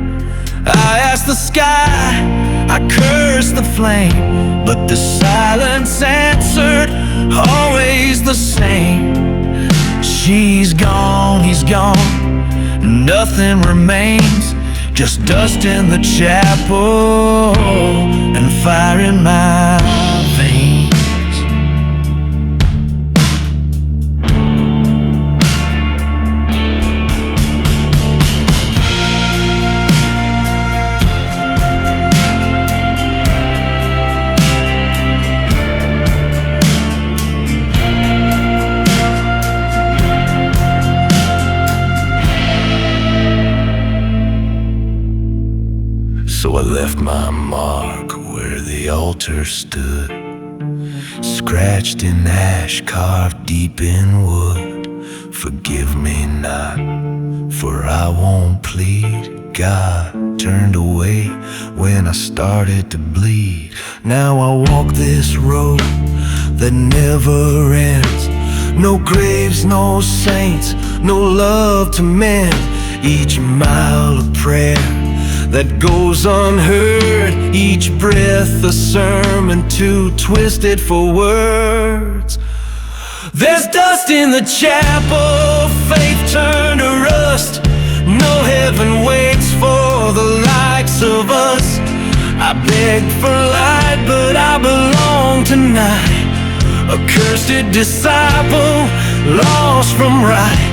Speaker 3: I asked the sky, I cursed the flame, but the silence answered, always the same. She's gone, he's gone, nothing remains, just dust in the chapel and fire in my veins. So I left my mark where the altar stood, scratched in ash, carved deep in wood. Forgive me not, for I won't plead. God turned away when I started to bleed. Now I walk this road that never ends. No graves, no saints, no love to mend. Each mile of prayer that goes unheard, each breath a sermon too twisted for words. There's dust in the chapel, faith turned to rust. No heaven waits for the likes of us. I beg for light, but I belong tonight. A cursed disciple, lost from right.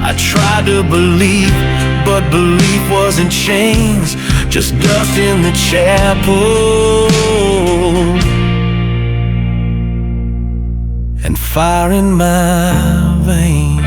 Speaker 3: I tried to believe, but belief was in chains, just dust in the chapel and fire in my veins.